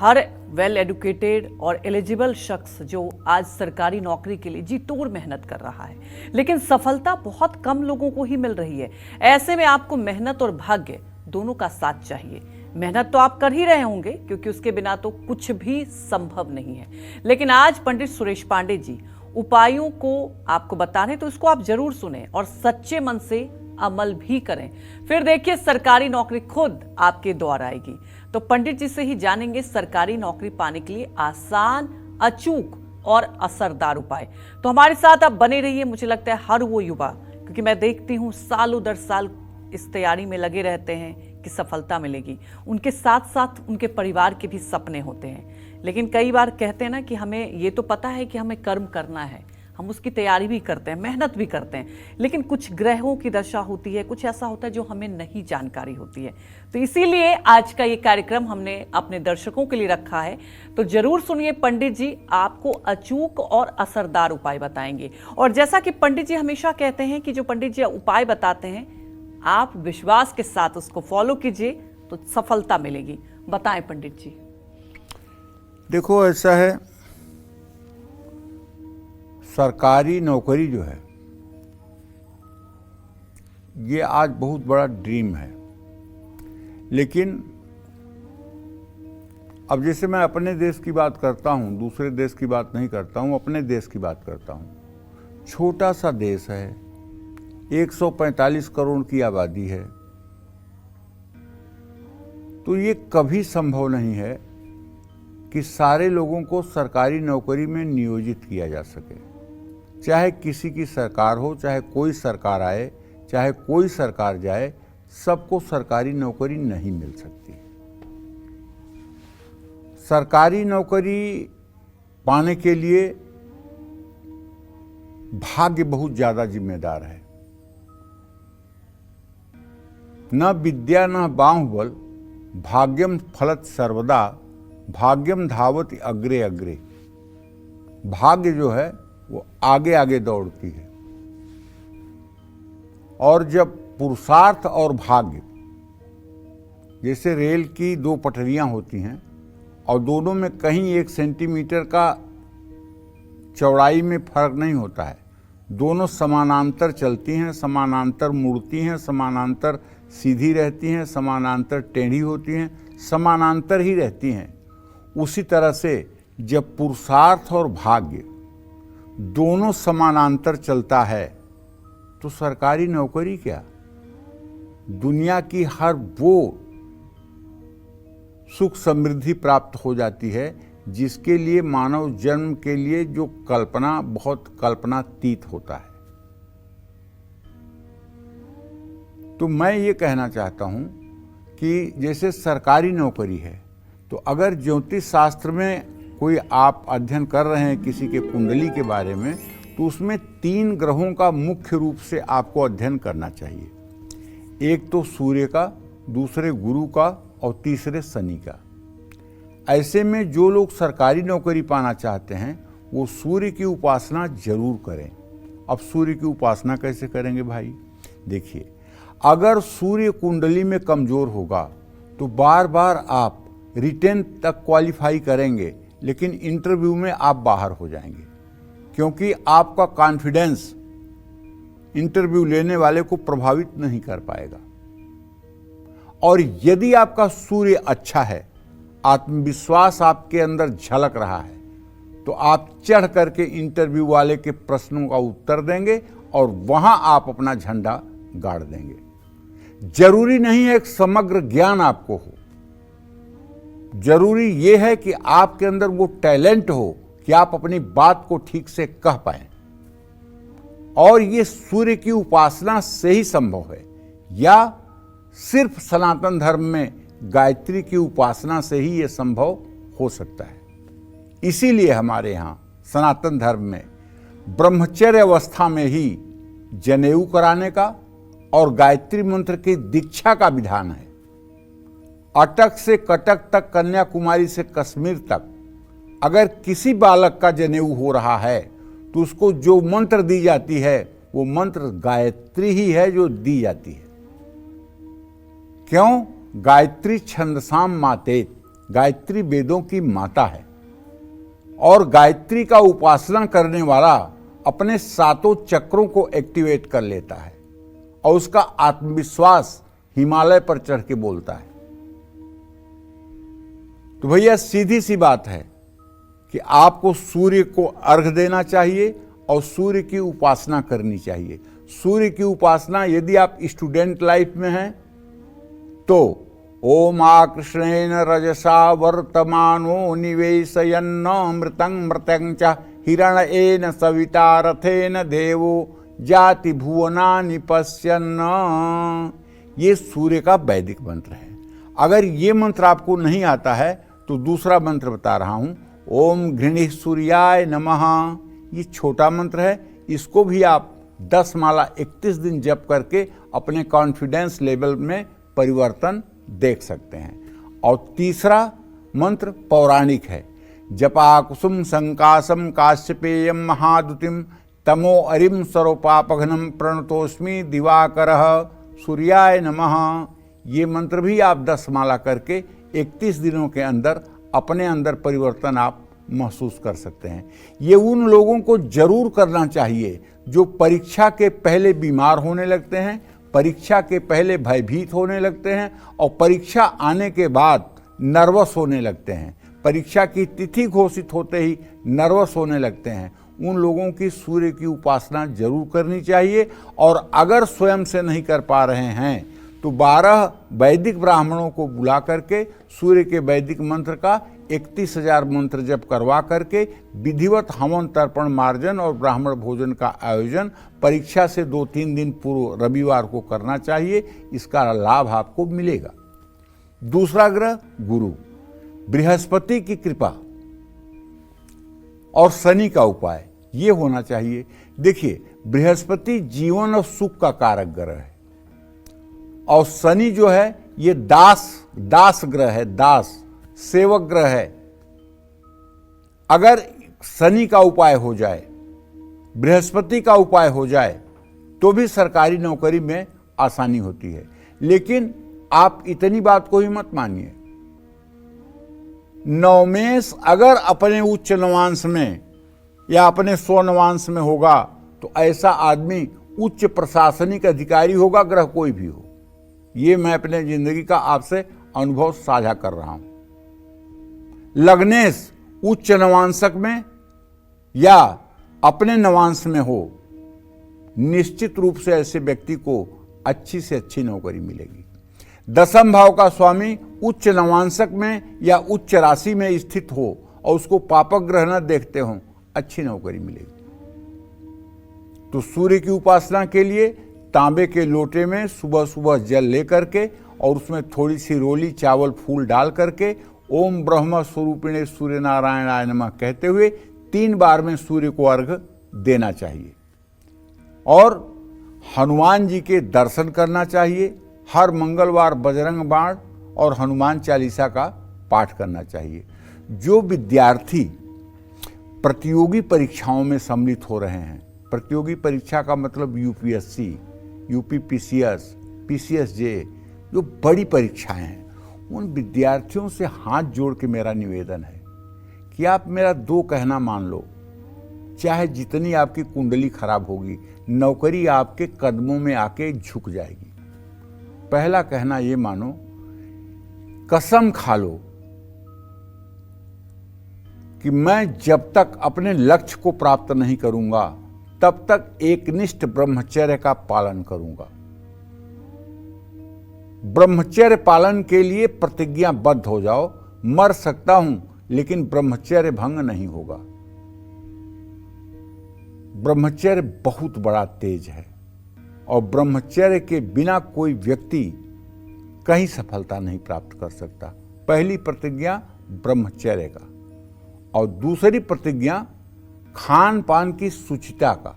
हर well educated और eligible शख्स जो आज सरकारी नौकरी के लिए जी तोड़ मेहनत कर रहा है, लेकिन सफलता बहुत कम लोगों को ही मिल रही है। ऐसे में आपको मेहनत और भाग्य दोनों का साथ चाहिए। मेहनत तो आप कर ही रहे होंगे, क्योंकि उसके बिना तो कुछ भी संभव नहीं है। लेकिन आज पंडित सुरेश पांडे जी उपायों को आपको बता रहे, तो इसको आप जरूर सुने और सच्चे मन से अमल भी करें। फिर देखिए सरकारी नौकरी खुद आपके द्वार आएगी। तो पंडित जी से ही जानेंगे सरकारी नौकरी पाने के लिए आसान, अचूक और असरदार उपाय। तो हमारे साथ आप बने रहिए। मुझे लगता है हर वो युवा, क्योंकि मैं देखती हूं सालों दर साल इस तैयारी में लगे रहते हैं कि सफलता मिलेगी, उनके साथ साथ उनके परिवार के भी सपने होते हैं। लेकिन कई बार कहते हैं ना कि हमें ये तो पता है कि हमें कर्म करना है, हम उसकी तैयारी भी करते हैं, मेहनत भी करते हैं, लेकिन कुछ ग्रहों की दशा होती है, कुछ ऐसा होता है जो हमें नहीं जानकारी होती है। तो इसीलिए आज का ये कार्यक्रम हमने अपने दर्शकों के लिए रखा है। तो जरूर सुनिए, पंडित जी आपको अचूक और असरदार उपाय बताएंगे। और जैसा कि पंडित जी हमेशा कहते हैं कि जो पंडित जी उपाय बताते हैं, आप विश्वास के साथ उसको फॉलो कीजिए तो सफलता मिलेगी। बताएं पंडित जी। देखो, ऐसा है, सरकारी नौकरी जो है ये आज बहुत बड़ा ड्रीम है। लेकिन अब जैसे मैं अपने देश की बात करता हूँ, दूसरे देश की बात नहीं करता हूँ, अपने देश की बात करता हूँ। छोटा सा देश है, 145 करोड़ की आबादी है। तो ये कभी संभव नहीं है कि सारे लोगों को सरकारी नौकरी में नियोजित किया जा सके। चाहे किसी की सरकार हो, चाहे कोई सरकार आए, चाहे कोई सरकार जाए, सबको सरकारी नौकरी नहीं मिल सकती। सरकारी नौकरी पाने के लिए भाग्य बहुत ज्यादा जिम्मेदार है। न विद्या न बाहुबल, भाग्यम फलत सर्वदा, भाग्यम धावति अग्रे अग्रे। भाग्य जो है वो आगे आगे दौड़ती है। और जब पुरुषार्थ और भाग्य, जैसे रेल की दो पटरियां होती हैं और दोनों में कहीं 1 सेंटीमीटर का चौड़ाई में फर्क नहीं होता है, दोनों समानांतर चलती हैं, समानांतर मुड़ती हैं, समानांतर सीधी रहती हैं, समानांतर टेढ़ी होती हैं, समानांतर ही रहती हैं। उसी तरह से जब पुरुषार्थ और भाग्य दोनों समानांतर चलता है तो सरकारी नौकरी क्या, दुनिया की हर वो सुख समृद्धि प्राप्त हो जाती है जिसके लिए मानव जन्म के लिए जो कल्पना बहुत कल्पनातीत होता है। तो मैं ये कहना चाहता हूं कि जैसे सरकारी नौकरी है, तो अगर ज्योतिष शास्त्र में कोई आप अध्ययन कर रहे हैं किसी के कुंडली के बारे में, तो उसमें 3 ग्रहों का मुख्य रूप से आपको अध्ययन करना चाहिए। एक तो सूर्य का, दूसरे गुरु का और तीसरे शनि का। ऐसे में जो लोग सरकारी नौकरी पाना चाहते हैं वो सूर्य की उपासना जरूर करें। अब सूर्य की उपासना कैसे करेंगे भाई? देखिए, अगर सूर्य कुंडली में कमजोर होगा तो बार बार आप रिटेन तक क्वालिफाई करेंगे, लेकिन इंटरव्यू में आप बाहर हो जाएंगे, क्योंकि आपका कॉन्फिडेंस इंटरव्यू लेने वाले को प्रभावित नहीं कर पाएगा। और यदि आपका सूर्य अच्छा है, आत्मविश्वास आपके अंदर झलक रहा है, तो आप चढ़ करके इंटरव्यू वाले के प्रश्नों का उत्तर देंगे और वहां आप अपना झंडा गाड़ देंगे। जरूरी नहीं है एक समग्र ज्ञान आपको हो, जरूरी यह है कि आपके अंदर वो टैलेंट हो कि आप अपनी बात को ठीक से कह पाएं। और ये सूर्य की उपासना से ही संभव है, या सिर्फ सनातन धर्म में गायत्री की उपासना से ही ये संभव हो सकता है। इसीलिए हमारे यहाँ सनातन धर्म में ब्रह्मचर्य अवस्था में ही जनेऊ कराने का और गायत्री मंत्र की दीक्षा का विधान है। अटक से कटक तक, कन्याकुमारी से कश्मीर तक अगर किसी बालक का जनेऊ हो रहा है तो उसको जो मंत्र दी जाती है वो मंत्र गायत्री ही है जो दी जाती है। क्यों? गायत्री छंदसाम मातेत, गायत्री वेदों की माता है और गायत्री का उपासना करने वाला अपने सातों चक्रों को एक्टिवेट कर लेता है और उसका आत्मविश्वास हिमालय पर चढ़ के बोलता है। तो भैया सीधी सी बात है कि आपको सूर्य को अर्घ देना चाहिए और सूर्य की उपासना करनी चाहिए। सूर्य की उपासना यदि आप स्टूडेंट लाइफ में हैं तो ओम आकृष्णेन रजसा वर्तमानो निवेशयन्न मृतं मृतं च हिरण्येन सविता रथेन देवो जाति भुवनानि पश्यन्न। ये सूर्य का वैदिक मंत्र है। अगर ये मंत्र आपको नहीं आता है तो दूसरा मंत्र बता रहा हूं, ओम घृणि सूर्याय नमः। ये छोटा मंत्र है, इसको भी आप 10 माला 31 दिन जप करके अपने कॉन्फिडेंस लेवल में परिवर्तन देख सकते हैं। और तीसरा मंत्र पौराणिक है, जपा कुसुम संकासम काश्यपेयम महादुतिम तमो अरिम सर्वपापघ्नम प्रणतोस्मि दिवाकरः सूर्याय नमः। ये मंत्र भी आप 10 माला करके 31 दिनों के अंदर अपने अंदर परिवर्तन आप महसूस कर सकते हैं। ये उन लोगों को जरूर करना चाहिए जो परीक्षा के पहले बीमार होने लगते हैं, परीक्षा के पहले भयभीत होने लगते हैं और परीक्षा आने के बाद नर्वस होने लगते हैं, परीक्षा की तिथि घोषित होते ही नर्वस होने लगते हैं। उन लोगों की सूर्य की उपासना जरूर करनी चाहिए। और अगर स्वयं से नहीं कर पा रहे हैं तो 12 वैदिक ब्राह्मणों को बुला करके सूर्य के वैदिक मंत्र का 31,000 मंत्र जप करवा करके विधिवत हवन तर्पण मार्जन और ब्राह्मण भोजन का आयोजन परीक्षा से 2-3 दिन पूर्व रविवार को करना चाहिए। इसका लाभ आपको मिलेगा। दूसरा ग्रह गुरु, बृहस्पति की कृपा और शनि का उपाय ये होना चाहिए। देखिए, बृहस्पति जीवन और सुख का कारक ग्रह है और शनि जो है ये दास ग्रह है, दास सेवक ग्रह है। अगर शनि का उपाय हो जाए, बृहस्पति का उपाय हो जाए तो भी सरकारी नौकरी में आसानी होती है। लेकिन आप इतनी बात को ही मत मानिए, नवमेश अगर अपने उच्च नवांश में या अपने स्वनवांश में होगा तो ऐसा आदमी उच्च प्रशासनिक अधिकारी होगा, ग्रह कोई भी हो। ये मैं अपने जिंदगी का आपसे अनुभव साझा कर रहा हूं। लग्नेश उच्च नवांशक में या अपने नवांश में हो, निश्चित रूप से ऐसे व्यक्ति को अच्छी से अच्छी नौकरी मिलेगी। दसम भाव का स्वामी उच्च नवांशक में या उच्च राशि में स्थित हो और उसको पापक ग्रह न देखते हो, अच्छी नौकरी मिलेगी। तो सूर्य की उपासना के लिए तांबे के लोटे में सुबह सुबह जल लेकर के और उसमें थोड़ी सी रोली चावल फूल डाल करके ओम ब्रह्म स्वरूपिणे सूर्य नारायणाय नमः कहते हुए 3 बार में सूर्य को अर्घ देना चाहिए। और हनुमान जी के दर्शन करना चाहिए। हर मंगलवार बजरंग बाण और हनुमान चालीसा का पाठ करना चाहिए। जो विद्यार्थी प्रतियोगी परीक्षाओं में सम्मिलित हो रहे हैं, प्रतियोगी परीक्षा का मतलब यूपीएससी, यूपीपीसीएस, पीसीएसजे, जो बड़ी परीक्षाएं हैं, उन विद्यार्थियों से हाथ जोड़ के मेरा निवेदन है कि आप मेरा 2 कहना मान लो। चाहे जितनी आपकी कुंडली खराब होगी, नौकरी आपके कदमों में आके झुक जाएगी। पहला कहना ये मानो, कसम खा लो कि मैं जब तक अपने लक्ष्य को प्राप्त नहीं करूंगा तब तक एकनिष्ठ ब्रह्मचर्य का पालन करूंगा। ब्रह्मचर्य पालन के लिए प्रतिज्ञाबद्ध हो जाओ। मर सकता हूं लेकिन ब्रह्मचर्य भंग नहीं होगा। ब्रह्मचर्य बहुत बड़ा तेज है और ब्रह्मचर्य के बिना कोई व्यक्ति कहीं सफलता नहीं प्राप्त कर सकता। पहली प्रतिज्ञा ब्रह्मचर्य का और दूसरी प्रतिज्ञा खान पान की शुचिता का।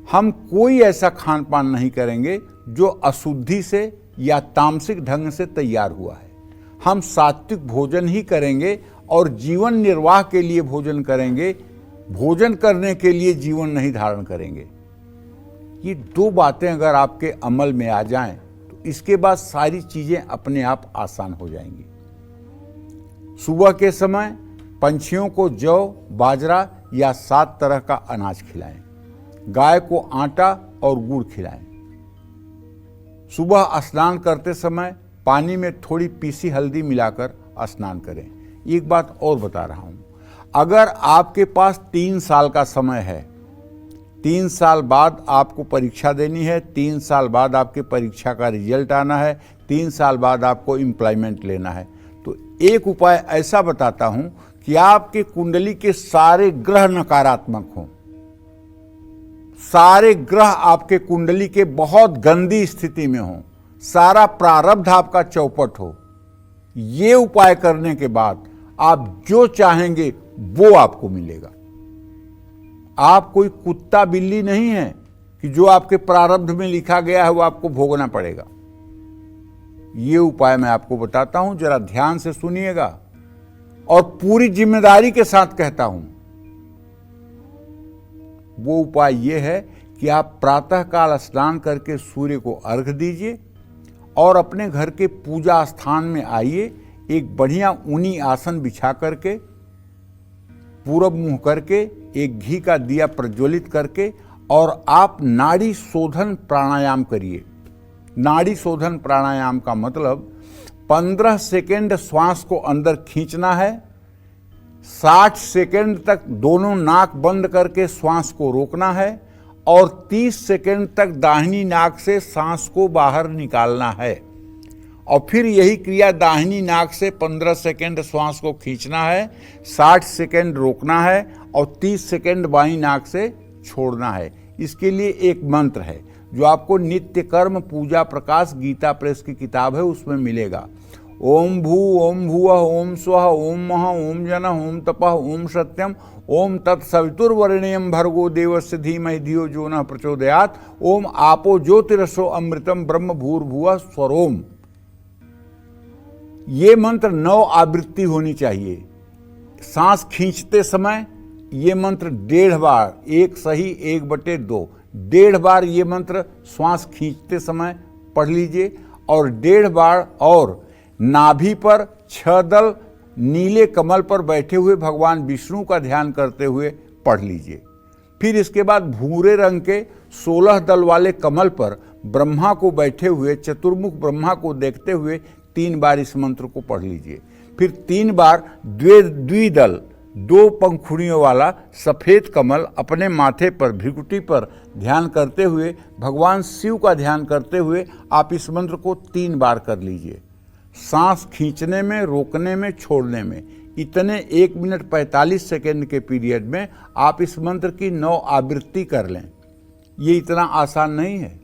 हम कोई ऐसा खान पान नहीं करेंगे जो अशुद्धि से या तामसिक ढंग से तैयार हुआ है। हम सात्विक भोजन ही करेंगे और जीवन निर्वाह के लिए भोजन करेंगे, भोजन करने के लिए जीवन नहीं धारण करेंगे। ये 2 बातें अगर आपके अमल में आ जाएं तो इसके बाद सारी चीजें अपने आप आसान हो जाएंगी। सुबह के समय पंछियों को जौ, बाजरा या 7 तरह का अनाज खिलाएं। गाय को आटा और गुड़ खिलाएं। सुबह स्नान करते समय पानी में थोड़ी पीसी हल्दी मिलाकर स्नान करें। एक बात और बता रहा हूं, अगर आपके पास 3 साल का समय है, 3 साल बाद आपको परीक्षा देनी है, 3 साल बाद आपके परीक्षा का रिजल्ट आना है, 3 साल बाद आपको एम्प्लॉयमेंट लेना है, तो एक उपाय ऐसा बताता हूं कि आपके कुंडली के सारे ग्रह नकारात्मक हों, सारे ग्रह आपके कुंडली के बहुत गंदी स्थिति में हों, सारा प्रारब्ध आपका चौपट हो। ये उपाय करने के बाद आप जो चाहेंगे वो आपको मिलेगा। आप कोई कुत्ता बिल्ली नहीं है कि जो आपके प्रारब्ध में लिखा गया है वो आपको भोगना पड़ेगा। ये उपाय मैं आपको बताता हूं, जरा ध्यान से सुनिएगा और पूरी जिम्मेदारी के साथ कहता हूं। वो उपाय ये है कि आप प्रातःकाल स्नान करके सूर्य को अर्घ दीजिए और अपने घर के पूजा स्थान में आइए, एक बढ़िया ऊनी आसन बिछा करके, पूरब मुंह करके, एक घी का दिया प्रज्वलित करके और आप नाड़ी शोधन प्राणायाम करिए। नाड़ी शोधन प्राणायाम का मतलब 15 सेकेंड श्वास को अंदर खींचना है, 60 सेकेंड तक दोनों नाक बंद करके श्वास को रोकना है और 30 सेकेंड तक दाहिनी नाक से सांस को बाहर निकालना है और फिर यही क्रिया दाहिनी नाक से 15 सेकेंड श्वास को खींचना है, 60 सेकेंड रोकना है और 30 सेकेंड बाईं नाक से छोड़ना है। इसके लिए एक मंत्र है जो आपको नित्य कर्म पूजा प्रकाश गीता प्रेस की किताब है उसमें मिलेगा। ओम भू ओम भुवः ओम स्वः ओम मः ओम जनः ओम तपः ओम सत्यम ओम तत्सवितुर्वरेण्यं भर्गो देवस्य धीमहि धियो जो नः प्रचोदयात् ओम आपो ज्योतिरसो अमृतम ब्रह्म भूर्भुवः स्वरोम। ये मंत्र 9 आवृत्ति होनी चाहिए। सांस खींचते समय ये मंत्र 1.5 बार, 1 सही 1/2, 1.5 बार ये मंत्र श्वास खींचते समय पढ़ लीजिए और 1.5 बार और नाभि पर 6 दल नीले कमल पर बैठे हुए भगवान विष्णु का ध्यान करते हुए पढ़ लीजिए। फिर इसके बाद भूरे रंग के 16 दल वाले कमल पर ब्रह्मा को बैठे हुए, चतुर्मुख ब्रह्मा को देखते हुए 3 बार इस मंत्र को पढ़ लीजिए। फिर 3 बार द्विदल 2 पंखुड़ियों वाला सफेद कमल अपने माथे पर, भृकुटी पर ध्यान करते हुए, भगवान शिव का ध्यान करते हुए आप इस मंत्र को 3 बार कर लीजिए। सांस खींचने में, रोकने में, छोड़ने में, इतने 1 मिनट 45 सेकेंड के पीरियड में आप इस मंत्र की 9 आवृत्ति कर लें। ये इतना आसान नहीं है,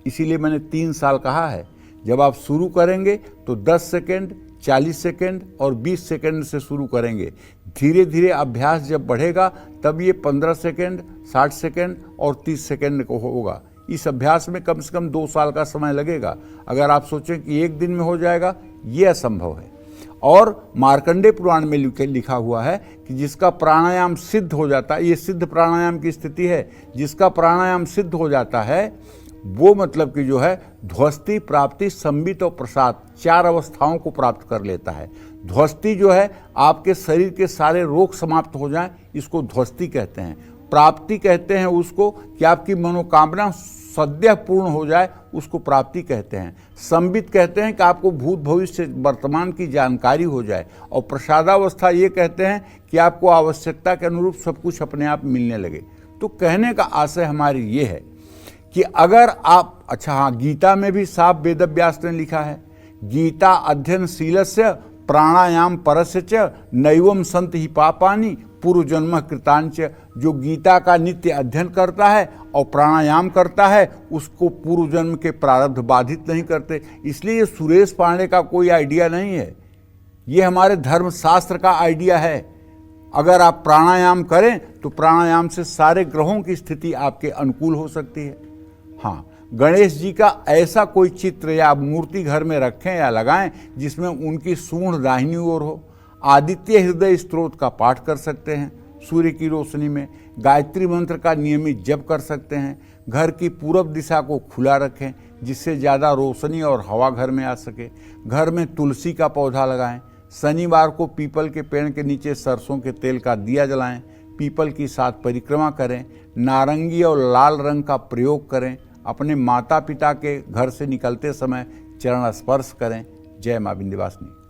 इसीलिए मैंने 3 साल कहा है। जब आप शुरू करेंगे तो 10 सेकेंड, 40 सेकेंड और 20 सेकेंड से शुरू करेंगे। धीरे धीरे अभ्यास जब बढ़ेगा तब ये 15 सेकेंड, 60 सेकेंड और 30 सेकेंड को होगा। इस अभ्यास में कम से कम 2 साल का समय लगेगा। अगर आप सोचें कि 1 दिन में हो जाएगा, ये असंभव है। और मार्कंडेय पुराण में लिखा हुआ है कि जिसका प्राणायाम सिद्ध हो जाता है, ये सिद्ध प्राणायाम की स्थिति है, जिसका प्राणायाम सिद्ध हो जाता है वो मतलब कि जो है ध्वस्ति, प्राप्ति, संबित और प्रसाद 4 अवस्थाओं को प्राप्त कर लेता है। ध्वस्ति जो है आपके शरीर के सारे रोग समाप्त हो जाएं, इसको ध्वस्ति कहते हैं। प्राप्ति कहते हैं उसको कि आपकी मनोकामना सद्य पूर्ण हो जाए, उसको प्राप्ति कहते हैं। संबित कहते हैं कि आपको भूत भविष्य वर्तमान की जानकारी हो जाए और प्रसादावस्था ये कहते हैं कि आपको आवश्यकता के अनुरूप सब कुछ अपने आप मिलने लगे। तो कहने का आशय हमारी ये है कि अगर आप, अच्छा हाँ, गीता में भी साफ वेदव्यास ने लिखा है, गीता अध्ययनशीलस्य प्राणायाम परस्य च नैवम संत ही पापानि पूर्व जन्म कृतांच। जो गीता का नित्य अध्ययन करता है और प्राणायाम करता है उसको पूर्व जन्म के प्रारब्ध बाधित नहीं करते। इसलिए ये सुरेश पांडे का कोई आइडिया नहीं है, ये हमारे धर्मशास्त्र का आइडिया है। अगर आप प्राणायाम करें तो प्राणायाम से सारे ग्रहों की स्थिति आपके अनुकूल हो सकती है। हाँ, गणेश जी का ऐसा कोई चित्र या मूर्ति घर में रखें या लगाएं जिसमें उनकी सूंड दाहिनी ओर हो। आदित्य हृदय स्तोत्र का पाठ कर सकते हैं सूर्य की रोशनी में। गायत्री मंत्र का नियमित जप कर सकते हैं। घर की पूरब दिशा को खुला रखें जिससे ज़्यादा रोशनी और हवा घर में आ सके। घर में तुलसी का पौधा लगाएं। शनिवार को पीपल के पेड़ के नीचे सरसों के तेल का दिया जलाएं। पीपल की 7 परिक्रमा करें। नारंगी और लाल रंग का प्रयोग करें। अपने माता पिता के घर से निकलते समय चरण स्पर्श करें। जय मां विंध्यवासिनी।